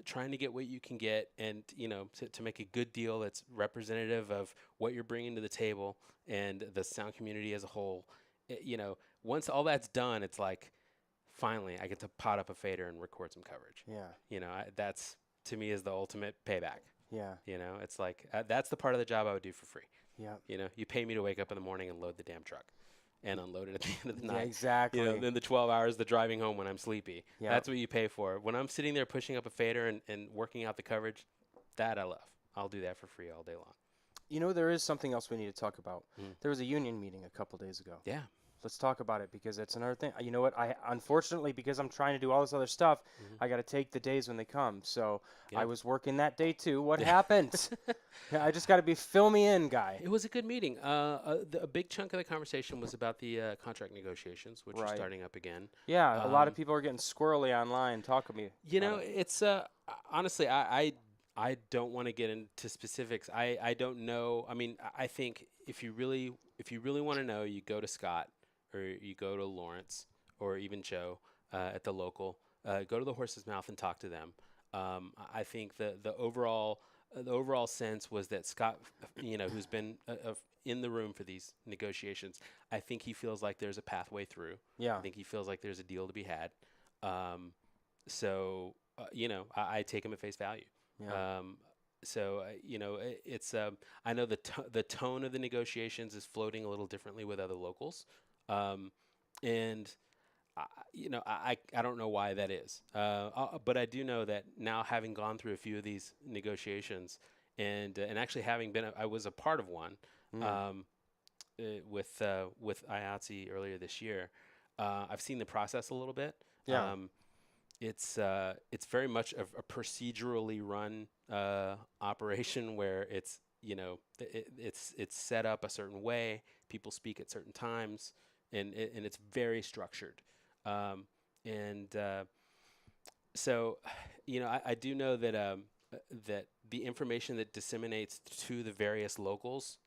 trying to get what you can get, and to make a good deal that's representative of what you're bringing to the table and the sound community as a whole. Once all that's done, it's like finally I get to pot up a fader and record some coverage. Yeah. That's to me is the ultimate payback. Yeah. It's like that's the part of the job I would do for free. Yeah. You pay me to wake up in the morning and load the damn truck and unload it at the end of the Yeah, night. exactly. Then the 12 hours, the driving home when I'm sleepy. Yeah. That's what you pay for. When I'm sitting there pushing up a fader and working out the coverage, that I love. I'll do that for free all day long. There is something else we need to talk about. Mm. There was a union meeting a couple days ago. Yeah. Let's talk about it because it's another thing. You know what? I unfortunately, because I'm trying to do all this other stuff, I got to take the days when they come. So I Yep. was working that day too. What happened? I just got to fill me in, guy. It was a good meeting. A big chunk of the conversation was about the contract negotiations, which are Right. starting up again. Yeah, a lot of people are getting squirrely online. Talk to me. It's honestly, I don't want to get into specifics. I don't know. I mean, I think if you really want to know, you go to Scott or you go to Lawrence or even Joe at the local. Go to the Horse's Mouth and talk to them. I think the overall sense was that Scott, who's been in the room for these negotiations, I think he feels like there's a pathway through. Yeah. I think he feels like there's a deal to be had. So I take him at face value. Yeah. It's I know the tone of the negotiations is floating a little differently with other locals, and I don't know why that is, but I do know that now having gone through a few of these negotiations and actually having been I was a part of one with IATSE earlier this year. I've seen the process a little bit. Yeah. It's very much a procedurally run operation where it's it's set up a certain way. People speak at certain times, and it's very structured. So I do know that that the information that disseminates to the various locals,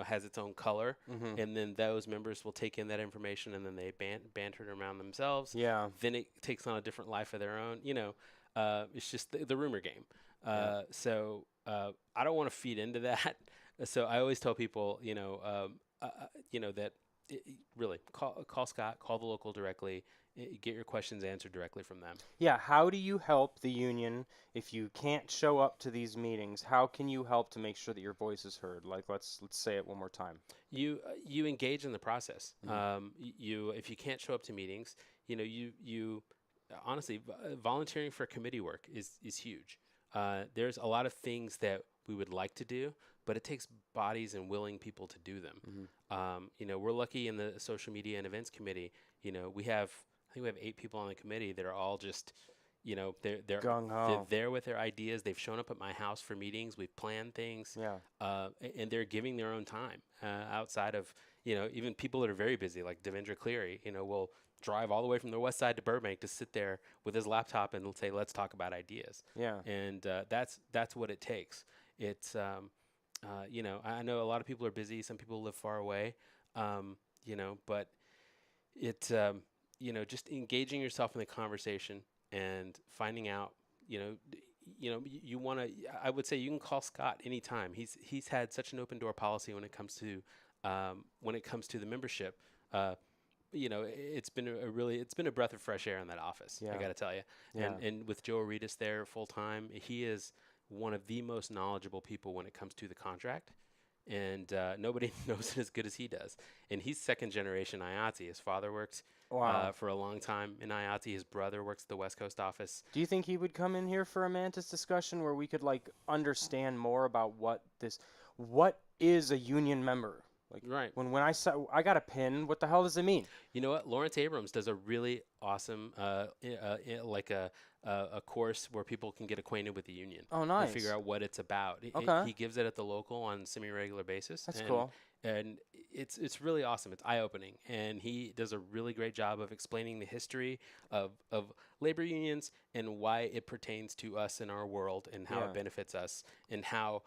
has its own color, and then those members will take in that information and then they banter it around themselves. Yeah. Then it takes on a different life of their own. It's just the rumor game. Yeah. So I don't want to feed into that. So I always tell people, that really call Scott, call the local directly, get your questions answered directly from them. Yeah. How do you help the union if you can't show up to these meetings? How can you help to make sure that your voice is heard? Like, let's say it one more time. You engage in the process. If you can't show up to meetings, you honestly volunteering for committee work is huge. There's a lot of things that we would like to do, but it takes bodies and willing people to do them. We're lucky in the social media and events committee. I think we have 8 people on the committee that are all just, they're Gung-ho. there with their ideas. They've shown up at my house for meetings. We've planned things. Yeah. And they're giving their own time outside of, even people that are very busy, like Devendra Cleary, will drive all the way from the west side to Burbank to sit there with his laptop and say, let's talk about ideas. Yeah. And that's what it takes. It's, I know a lot of people are busy. Some people live far away, but it, just engaging yourself in the conversation and finding out, you want to. I would say you can call Scott anytime. He's had such an open door policy when it comes to the membership. It's been a breath of fresh air in that office. Yeah. I got to tell you. Yeah. And with Joe Aritas there full time, he is one of the most knowledgeable people when it comes to the contract. And nobody knows it as good as he does. And he's second generation IATSE. His father worked for a long time in IATSE. His brother works at the West Coast office. Do you think he would come in here for a Mantis discussion where we could understand more about what is a union member? Right. When I saw I got a pin, what the hell does it mean? You know what? Lawrence Abrams does a really awesome a course where people can get acquainted with the union. Oh, nice. And figure out what it's about. Okay. He gives it at the local on semi-regular basis. That's cool. And it's really awesome. It's eye-opening. And he does a really great job of explaining the history of labor unions and why it pertains to us in our world and how it benefits us and how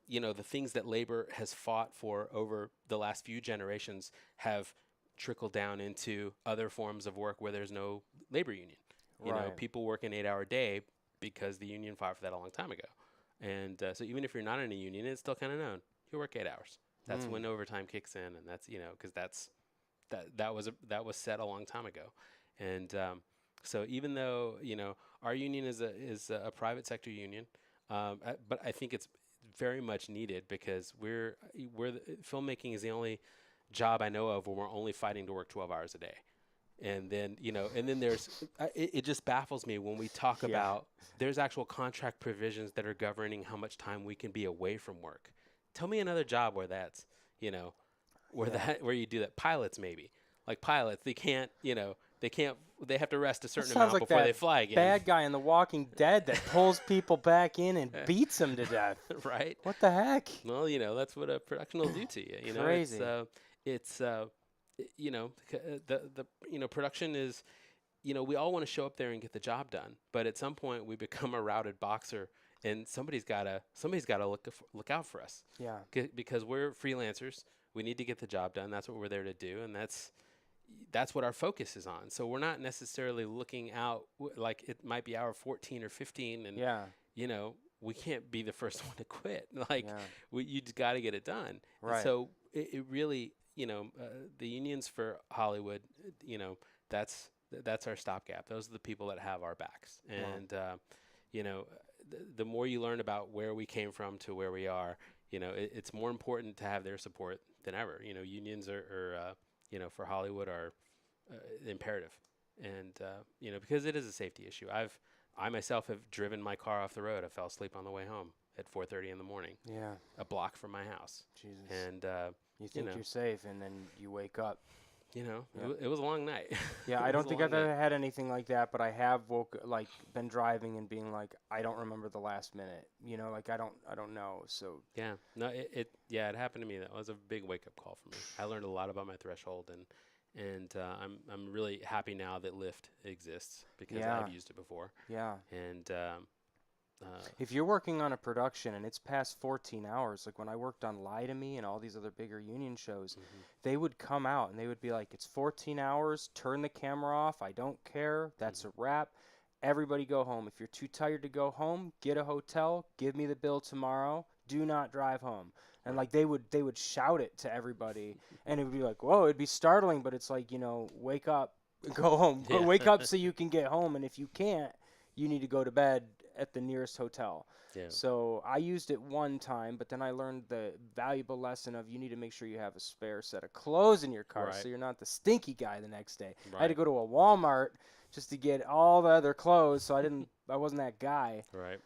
the things that labor has fought for over the last few generations have trickled down into other forms of work where there's no labor union. People work an 8-hour day because the union fought for that a long time ago. And so even if you're not in a union, it's still kind of known. You work 8 hours. That's when overtime kicks in, and that's because that was set a long time ago. And so even though our union is a private sector union, but I think it's very much needed because filmmaking is the only job I know of where we're only fighting to work 12 hours a day. And then there's it just baffles me when we talk Yeah. about there's actual contract provisions that are governing how much time we can be away from work. Tell me another job where that's, you know, Yeah. where you do that. Pilots maybe. Like pilots, they have to rest a That certain sounds amount like before that they fly again. bad guy in The Walking Dead that pulls people back in and beats them to death. Right? What the heck? Well, that's what a production will do to you. Crazy. It's the production is, we all want to show up there and get the job done, but at some point we become a routed boxer, and somebody's gotta look out for us, Yeah. because we're freelancers. We need to get the job done. That's what we're there to do, and that's what our focus is on. So we're not necessarily looking out like it might be hour 14 or 15, and Yeah. we can't be the first one to quit. Like Yeah. you just got to get it done. And Right. so it really, the unions for Hollywood, that's our stopgap. Those are the people that have our backs. Wow. And the more you learn about where we came from to where we are, it's more important to have their support than ever. Unions for Hollywood are imperative, and because it is a safety issue. I myself have driven my car off the road. I fell asleep on the way home at 4:30 in the morning, Yeah. a block from my house, Jesus. and You think know, you're safe, and then you wake up. Yeah. it was a long night. Yeah, It I was don't a think long I've night. ever had anything like that, but I have been driving and being like, I don't remember the last minute. Like I don't know. So Yeah, no, it happened to me. That was a big wake up call for me. I learned a lot about my threshold, and I'm really happy now that Lyft exists because yeah, I've used it before. yeah. And If you're working on a production and it's past 14 hours, like when I worked on Lie to Me and all these other bigger union shows, mhm, they would come out and they would be like, it's 14 hours, turn the camera off, I don't care, that's mhm, a wrap. Everybody go home. If you're too tired to go home, get a hotel, give me the bill tomorrow, do not drive home. And right, like they would shout it to everybody and it would be like, whoa, it'd be startling, but it's like, wake up, go home, go yeah, wake up so you can get home. And if you can't, you need to go to bed at the nearest hotel. yeah, So I used it one time, but then I learned the valuable lesson of you need to make sure you have a spare set of clothes in your car right, so you're not the stinky guy the next day. I had to right, go to a Walmart just to get all the other clothes, so I wasn't that guy. right.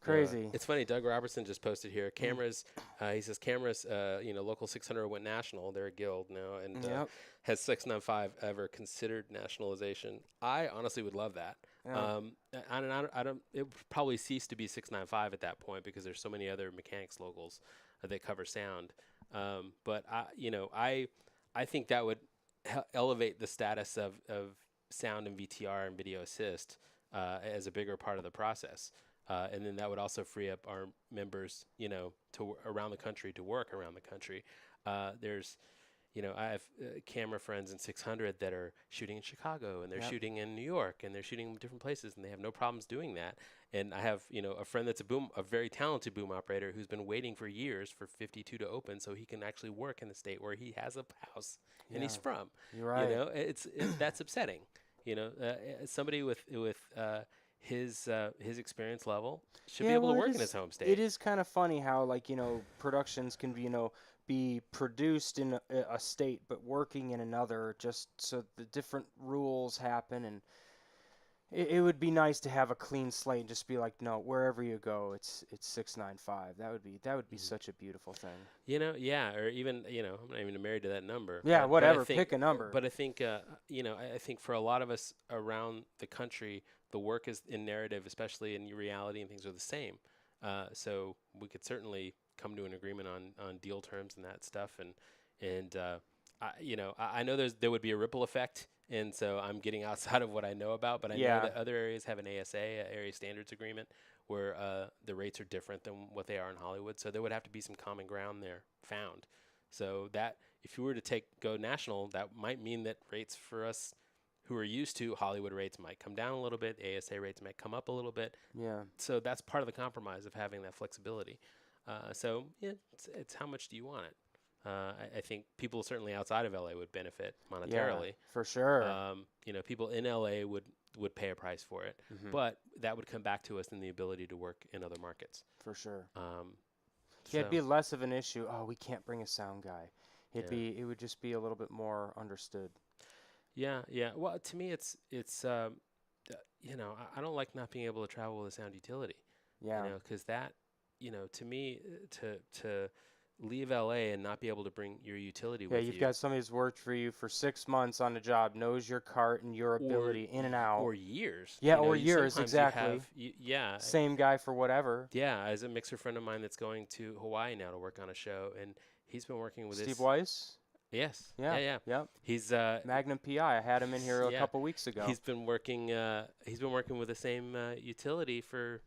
No, Crazy. it's funny. Doug Robertson just posted here Mm. cameras. He says cameras. Local 600 went national. They're a guild now, and Yep. has 695 ever considered nationalization? I honestly would love that. Yeah. I don't. It would probably cease to be 695 at that point because there's so many other mechanics locals that cover sound. But I think that would elevate the status of sound and VTR and video assist as a bigger part of the process. And then that would also free up our members, around the country to work around the country. There's, I have camera friends in 600 that are shooting in Chicago and they're Yep. shooting in New York and they're shooting in different places and they have no problems doing that. And I have, a friend that's a very talented boom operator who's been waiting for years for 52 to open so he can actually work in the state where he has a house and Yeah. he's from. You're right. That's upsetting. Somebody with his experience level should be Yeah, able well, to it work in his is. home It state. is kind of funny how productions can be produced in a state but working in another, just so the different rules happen. And it would be nice to have a clean slate and just be like, no, wherever you go, it's 695. That would be Mhm. such a beautiful thing. Yeah, or even I'm not even married to that number, Yeah, but I whatever. think, Pick a number. I think for a lot of us around the country, the work is in narrative, especially in reality, and things are the same. So we could certainly come to an agreement on deal terms and that stuff, and I know there would be a ripple effect. And so I'm getting outside of what I know about, but I know Yeah, that other areas have an ASA, Area Standards Agreement, where the rates are different than what they are in Hollywood. So there would have to be some common ground there found. So that if you were to go national, that might mean that rates for us who are used to Hollywood rates might come down a little bit. The ASA rates might come up a little bit. yeah, So that's part of the compromise of having that flexibility. So yeah, it's how much do you want it? I think people certainly outside of LA would benefit Yeah, monetarily. for sure. People in LA would pay a price for it, Hmm. but that would come back to us in the ability to work in other markets. For sure. Um, Yeah, it'd so be less of an issue. Oh, we can't bring a sound guy. yeah, It would just be a little bit more understood. yeah, yeah. Well, to me, it's I don't like not being able to travel with a sound utility. Yeah. Because that, to me, to leave LA and not be able to bring your utility Yeah, with you've you, got somebody who's worked for you for 6 months on a job, knows your cart and your ability in and out. or years. Yeah, or You years, sometimes you exactly. have yeah, Same guy for whatever. yeah. As a mixer friend of mine that's going to Hawaii now to work on a show, and he's been working with Steve this. Weiss? Yes, Yeah. yeah, yeah. Yep. He's Magnum PI. I had him in here a yeah. couple weeks ago. He's been working. He's been working with the same utility for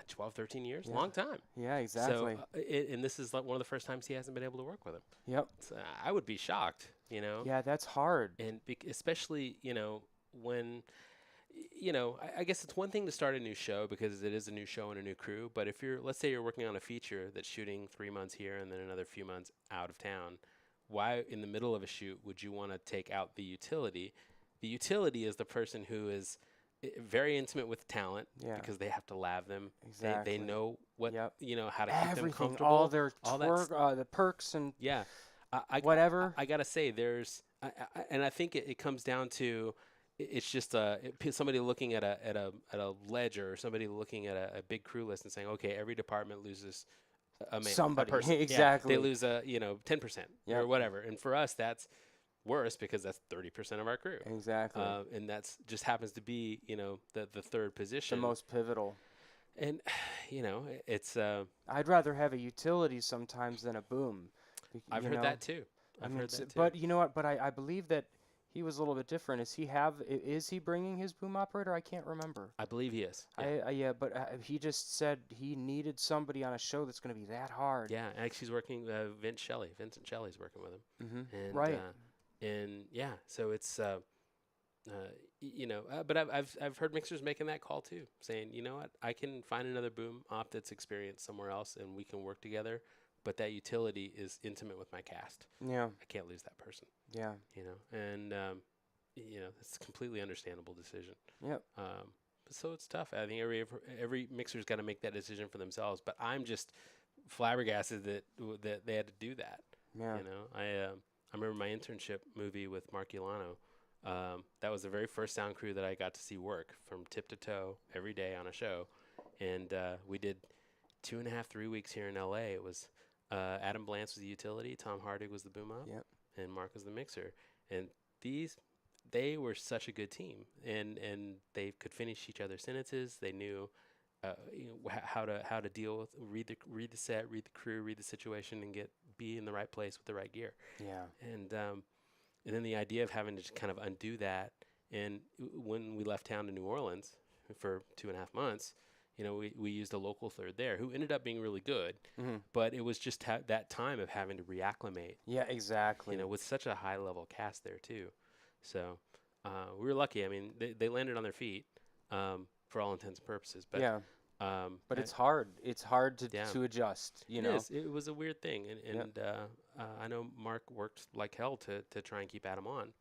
12, 13 years. Yeah. Long time. Yeah, exactly. So, and this is like one of the first times he hasn't been able to work with him. Yep. So I would be shocked, Yeah, that's hard. and especially, when, I guess it's one thing to start a new show because it is a new show and a new crew. But if let's say you're working on a feature that's shooting 3 months here and then another few months out of town, why in the middle of a shoot would you want to take out the utility? The utility is the person who is very intimate with talent Yeah. because they have to lab them. Exactly. They know what, Yep. how to keep them Everything, comfortable. all their all that the perks and Yeah, whatever. I gotta say, and I think it comes down to it's just somebody looking at a ledger or somebody looking at a big crew list and saying, okay, every department loses Somebody. a person. Exactly. Yeah, they lose 10% Yep. or whatever, and for us that's worse because that's 30% of our crew. Exactly. And that's just happens to be the third The position. most pivotal. And it's I'd rather have a utility sometimes than a boom. I've heard that too. I've heard that too. But you know what? But I believe that he was a little bit different. Is he bringing his boom operator? I can't remember. I believe he is. Yeah. Yeah, but he just said he needed somebody on a show that's going to be that hard. Yeah, actually, he's working. Vincent Shelley's working with him. Mm-hmm. And, Right. And yeah, so it's but I've heard mixers making that call too, saying, you know what, I can find another boom op that's experienced somewhere else, and we can work together. But that utility is intimate with my cast. Yeah. I can't lose that person. Yeah. And it's a completely understandable decision. Yep. So it's tough. I think every mixer's got to make that decision for themselves. But I'm just flabbergasted that they had to do that. Yeah. I remember my internship movie with Mark Ilano. That was the very first sound crew that I got to see work from tip to toe every day on a show, and we did 2.5, 3 weeks here in LA. It was Adam Blance was the utility, Tom Hardig was the boom op, Yep. and Mark was the mixer. And they were such a good team, and they could finish each other's sentences. They knew how to deal with read the set, read the crew, read the situation, and be in the right place with the right gear. Yeah. And then the idea of having to just kind of undo that. And when we left town to New Orleans for 2.5 months, we used a local third there who ended up being really good. Mm-hmm. But it was just that time of having to reacclimate. Yeah. Exactly. With such a high level cast there too. So we were lucky. I mean, they landed on their feet for all intents and purposes. But yeah. But it's hard. It's hard to adjust. It is. It was a weird thing, and I know Mark worked like hell to try and keep Adam on,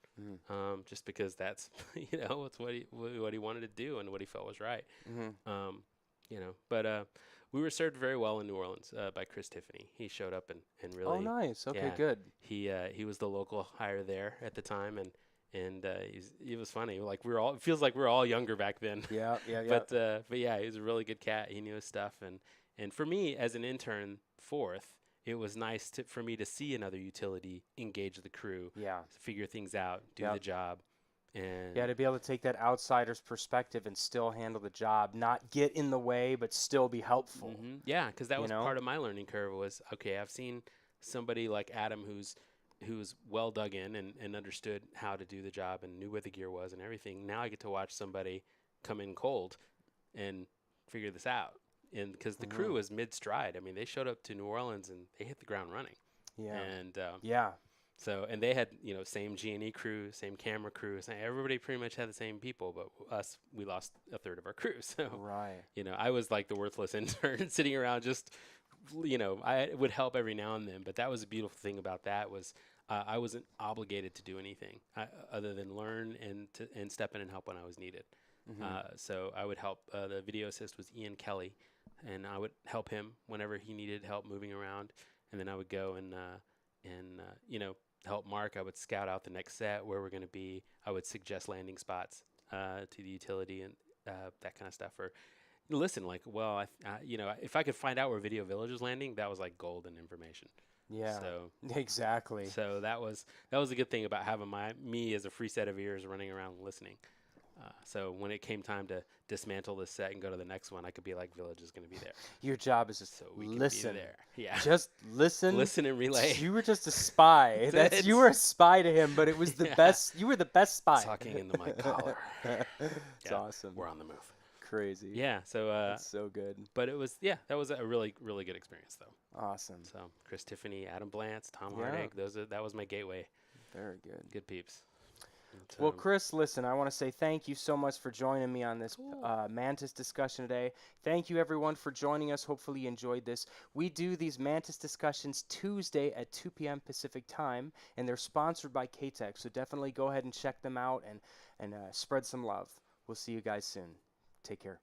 just because that's it's what he wanted to do and what he felt was right. Mm-hmm. But we were served very well in New Orleans by Chris Tiffany. He showed up and really. Oh, nice. Okay, yeah, good. He was the local hire there at the time, and he was funny. Like it feels like we were all younger back then. Yeah. But yeah, he was a really good cat. He knew his stuff, and for me as an intern fourth, it was nice for me to see another utility engage the crew. Yeah. Figure things out, do the job, and to be able to take that outsider's perspective and still handle the job, not get in the way, but still be helpful. Mm-hmm. Yeah, because that was part of my learning curve. Was okay. I've seen somebody like Adam who's well dug in and understood how to do the job and knew where the gear was and everything. Now I get to watch somebody come in cold and figure this out. And because the crew was mid-stride. I mean, they showed up to New Orleans and they hit the ground running. Yeah. And yeah. So, and they had, same G&E crew, same camera crew. Everybody pretty much had the same people, but us, we lost a third of our crew. So, right. I was like the worthless intern sitting around just I would help every now and then. But that was a beautiful thing about that was I wasn't obligated to do anything other than learn and step in and help when I was needed. Hmm. So I would help. The video assist was Ian Kelly, and I would help him whenever he needed help moving around. And then I would go and help Mark. I would scout out the next set, where we're going to be. I would suggest landing spots to the utility and that kind of stuff. Or listen, like, well, if I could find out where Video Village was landing, that was like golden information. Yeah, So exactly. so that was a good thing about having me as a free set of ears running around listening. So when it came time to dismantle this set and go to the next one, I could be like, Village is going to be there, Your job is just so we can listen. be there. Yeah, Just listen. listen and relay. You were just a spy. You were a spy to him, but it was the Yeah. best. You were the best spy. Talking into my collar. It's Yeah, awesome. we're on the move. Crazy. Yeah. So, That's so good. but that was a really really good experience though. Awesome. So Chris Tiffany, Adam Blantz, Tom Yeah. Hardig, that was my gateway. Very good. Good peeps. And, Well, Chris, listen, I want to say thank you so much for joining me on this Cool. Mantis discussion today. Thank you, everyone, for joining us. Hopefully, you enjoyed this. We do these Mantis discussions Tuesday at 2 p.m. Pacific time, and they're sponsored by KTEC. So definitely go ahead and check them out and spread some love. We'll see you guys soon. Take care.